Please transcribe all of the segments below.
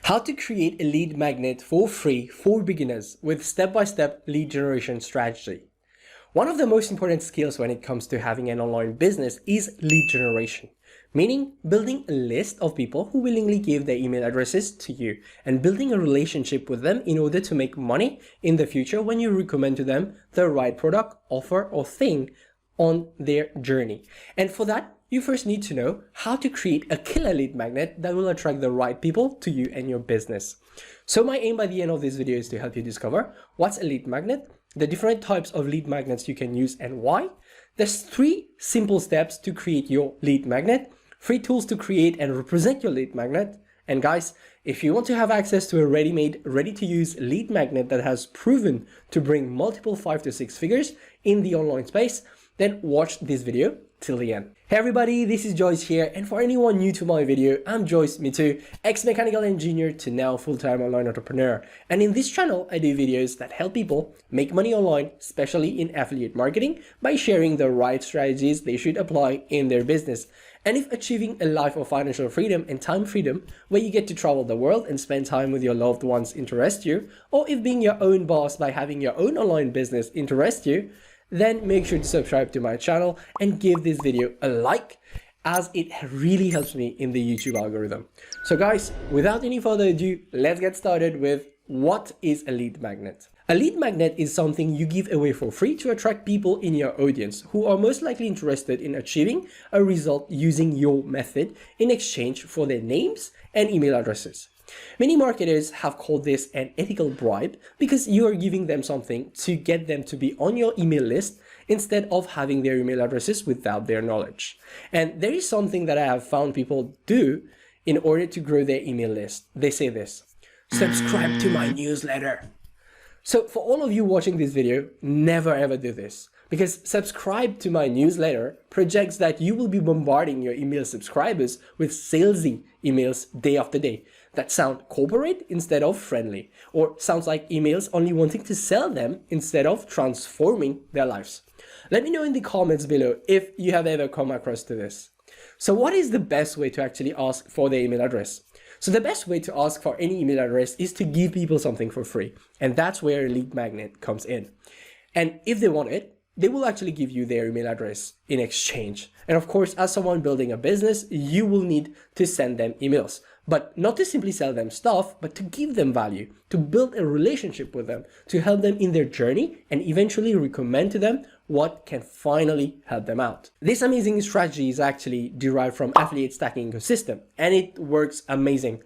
How to create a lead magnet for free for beginners with step-by-step lead generation strategy. One of the most important skills when it comes to having an online business is lead generation, meaning building a list of people who willingly give their email addresses to you and building a relationship with them in order to make money in the future when you recommend to them the right product, offer, or thing on their journey. And for that, you first need to know how to create a killer lead magnet that will attract the right people to you and your business. So my aim by the end of this video is to help you discover what's a lead magnet, the different types of lead magnets you can use and why. There's 3 simple steps to create your lead magnet, 3 tools to create and represent your lead magnet. And guys, if you want to have access to a ready-made, ready-to-use lead magnet that has proven to bring multiple 5 to 6 figures in the online space, then watch this video till the end. Hey everybody, this is Joyce here, and for anyone new to my video, I'm Joyce Meettoo, ex-mechanical engineer to now full-time online entrepreneur. And in this channel, I do videos that help people make money online, especially in affiliate marketing, by sharing the right strategies they should apply in their business. And if achieving a life of financial freedom and time freedom, where you get to travel the world and spend time with your loved ones interests you, or if being your own boss by having your own online business interests you, then make sure to subscribe to my channel and give this video a like, as it really helps me in the YouTube algorithm. So guys, without any further ado, let's get started with what is a lead magnet. A lead magnet is something you give away for free to attract people in your audience who are most likely interested in achieving a result using your method in exchange for their names and email addresses. Many marketers have called this an ethical bribe because you are giving them something to get them to be on your email list instead of having their email addresses without their knowledge. And there is something that I have found people do in order to grow their email list. They say this: subscribe to my newsletter. So for all of you watching this video, never ever do this, because subscribe to my newsletter projects that you will be bombarding your email subscribers with salesy emails day after day that sound corporate instead of friendly, or sounds like emails only wanting to sell them instead of transforming their lives. Let me know in the comments below if you have ever come across to this. So what is the best way to actually ask for their email address? So the best way to ask for any email address is to give people something for free. And that's where a lead magnet comes in. And if they want it, they will actually give you their email address in exchange. And of course, as someone building a business, you will need to send them emails, but not to simply sell them stuff, but to give them value, to build a relationship with them, to help them in their journey and eventually recommend to them what can finally help them out. This amazing strategy is actually derived from affiliate stacking ecosystem, and it works amazing.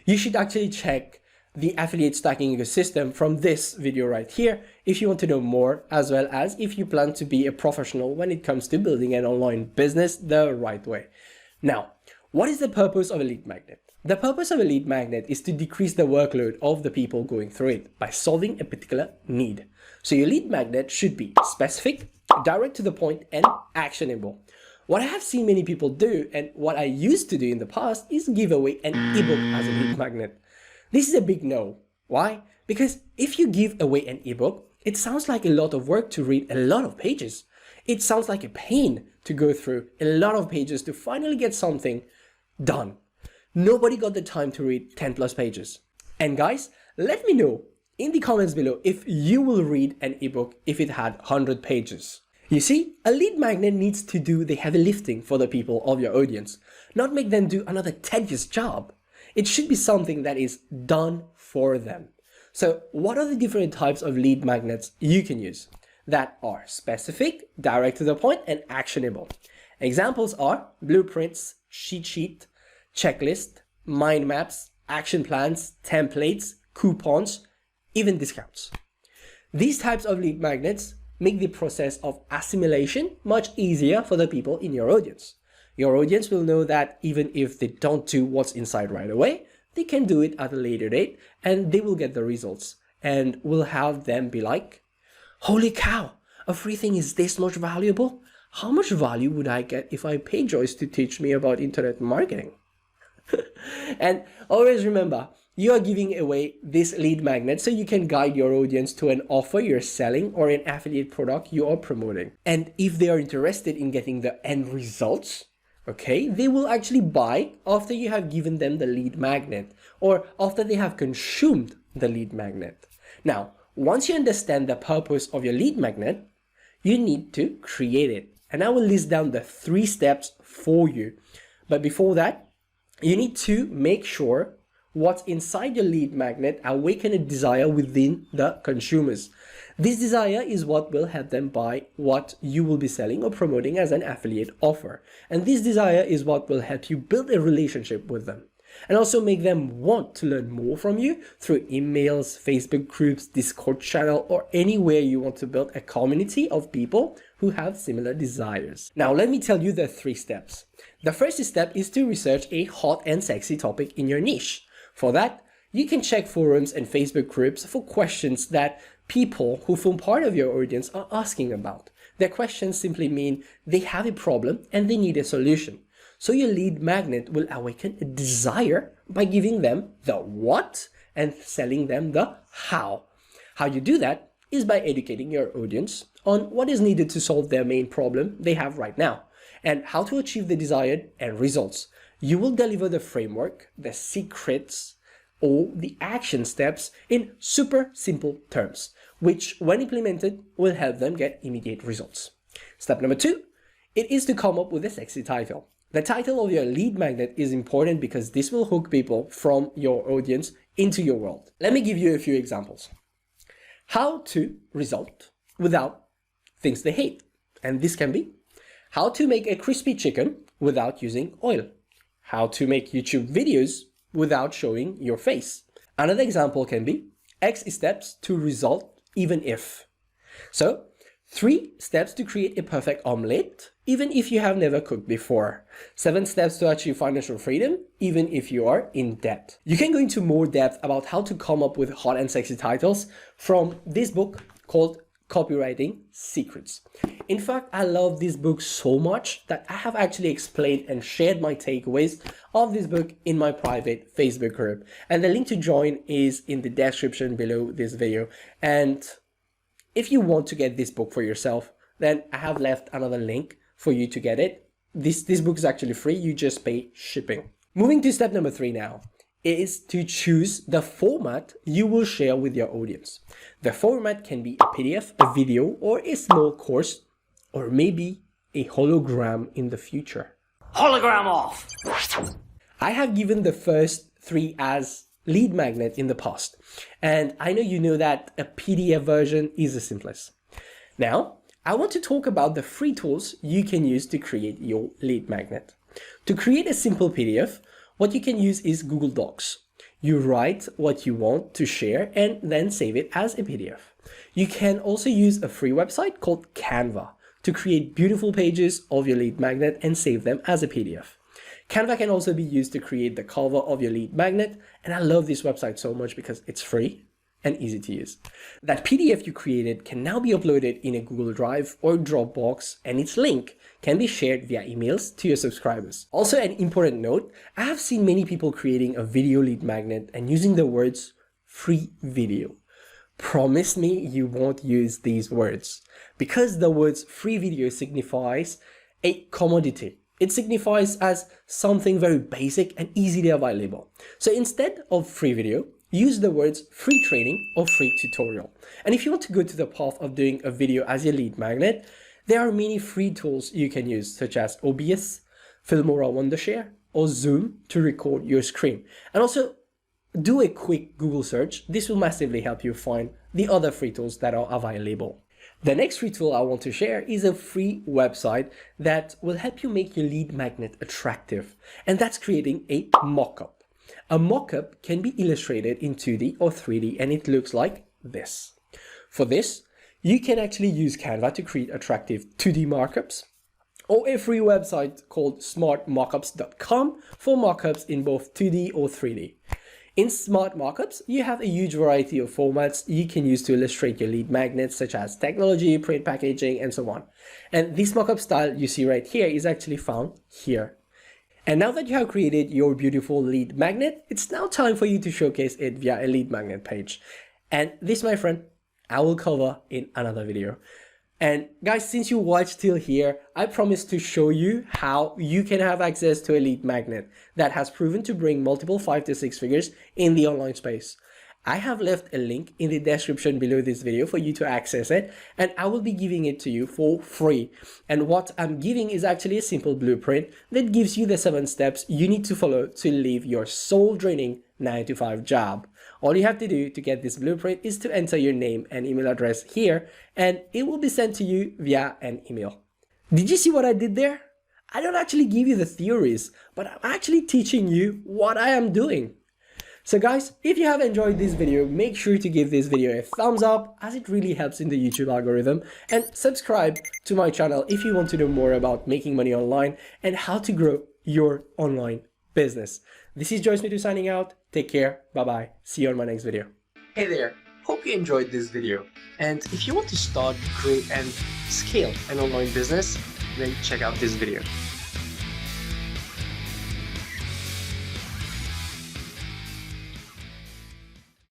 You should actually check the affiliate stacking ecosystem from this video right here if you want to know more, as well as if you plan to be a professional when it comes to building an online business the right way. Now, what is the purpose of a lead magnet? The purpose of a lead magnet is to decrease the workload of the people going through it by solving a particular need. So your lead magnet should be specific, direct to the point, and actionable. What I have seen many people do, and what I used to do in the past, is give away an ebook as a lead magnet. This is a big no. Why? Because if you give away an ebook, it sounds like a lot of work to read a lot of pages. It sounds like a pain to go through a lot of pages to finally get something done. Nobody got the time to read 10 plus pages. And guys, let me know in the comments below if you will read an ebook if it had 100 pages. You see, a lead magnet needs to do the heavy lifting for the people of your audience, not make them do another tedious job. It should be something that is done for them. So what are the different types of lead magnets you can use that are specific, direct to the point, and actionable? Examples are blueprints, cheat sheet, checklist, mind maps, action plans, templates, coupons, even discounts. These types of lead magnets make the process of assimilation much easier for the people in your audience. Your audience will know that even if they don't do what's inside right away, they can do it at a later date and they will get the results, and will have them be like, holy cow, a free thing is this much valuable? How much value would I get if I pay Joyce to teach me about internet marketing? And always remember, you are giving away this lead magnet so you can guide your audience to an offer you're selling or an affiliate product you are promoting. And if they are interested in getting the end results, okay, they will actually buy after you have given them the lead magnet or after they have consumed the lead magnet. Now, once you understand the purpose of your lead magnet, you need to create it. And I will list down the 3 steps for you. But before that, you need to make sure what's inside your lead magnet awaken a desire within the consumers. This desire is what will help them buy what you will be selling or promoting as an affiliate offer. And this desire is what will help you build a relationship with them and also make them want to learn more from you through emails, Facebook groups, Discord channel, or anywhere you want to build a community of people who have similar desires. Now, let me tell you the 3 steps. The first step is to research a hot and sexy topic in your niche. For that, you can check forums and Facebook groups for questions that people who form part of your audience are asking about. Their questions simply mean they have a problem and they need a solution. So your lead magnet will awaken a desire by giving them the what and selling them the how. How you do that is by educating your audience on what is needed to solve their main problem they have right now and how to achieve the desired end results. You will deliver the framework, the secrets, or the action steps in super simple terms, which when implemented will help them get immediate results. Step number 2, it is to come up with a sexy title. The title of your lead magnet is important because this will hook people from your audience into your world. Let me give you a few examples. How to result without things they hate. And this can be how to make a crispy chicken without using oil. How to make YouTube videos without showing your face. Another example can be X steps to result even if. So 3 steps to create a perfect omelette, even if you have never cooked before. 7 steps to achieve financial freedom, even if you are in debt. You can go into more depth about how to come up with hot and sexy titles from this book called Copywriting Secrets. In fact, I love this book so much that I have actually explained and shared my takeaways of this book in my private Facebook group. And the link to join is in the description below this video. And if you want to get this book for yourself, then I have left another link for you to get it. This book is actually free, you just pay shipping. Moving to step number 3 now, is to choose the format you will share with your audience. The format can be a PDF, a video, or a small course, or maybe a hologram in the future. Hologram off! I have given the first 3 as lead magnet in the past, and I know you know that a PDF version is the simplest. Now, I want to talk about the free tools you can use to create your lead magnet. To create a simple PDF, what you can use is Google Docs. You write what you want to share and then save it as a PDF. You can also use a free website called Canva to create beautiful pages of your lead magnet and save them as a PDF. Canva can also be used to create the cover of your lead magnet, and I love this website so much because it's free and easy to use. That PDF you created can now be uploaded in a Google Drive or Dropbox, and its link can be shared via emails to your subscribers. Also, an important note, I have seen many people creating a video lead magnet and using the words free video. Promise me you won't use these words, because the words free video signifies a commodity. It signifies as something very basic and easily available. So instead of free video, use the words free training or free tutorial. And if you want to go to the path of doing a video as your lead magnet, there are many free tools you can use, such as OBS, Filmora Wondershare, or Zoom to record your screen. And also do a quick Google search. This will massively help you find the other free tools that are available. The next free tool I want to share is a free website that will help you make your lead magnet attractive. And that's creating a mockup. A mockup can be illustrated in 2D or 3D, and it looks like this. For this, you can actually use Canva to create attractive 2D markups, or a free website called smartmockups.com for mockups in both 2D or 3D. In Smart Markups, you have a huge variety of formats you can use to illustrate your lead magnets, such as technology, print packaging, and so on. And this mockup style you see right here is actually found here. And now that you have created your beautiful lead magnet, it's now time for you to showcase it via a lead magnet page. And this, my friend, I will cover in another video. And guys, since you watched till here, I promise to show you how you can have access to a lead magnet that has proven to bring multiple 5 to 6 figures in the online space. I have left a link in the description below this video for you to access it, and I will be giving it to you for free. And what I'm giving is actually a simple blueprint that gives you the 7 steps you need to follow to leave your soul-draining 9-to-5 job. All you have to do to get this blueprint is to enter your name and email address here, and it will be sent to you via an email. Did you see what I did there? I don't actually give you the theories, but I'm actually teaching you what I am doing. So guys, if you have enjoyed this video, make sure to give this video a thumbs up, as it really helps in the YouTube algorithm, and subscribe to my channel if you want to know more about making money online and how to grow your online business. This is Joyce Meettoo signing out. Take care. Bye-bye. See you on my next video. Hey there. Hope you enjoyed this video. And if you want to start, grow, and scale an online business, then check out this video.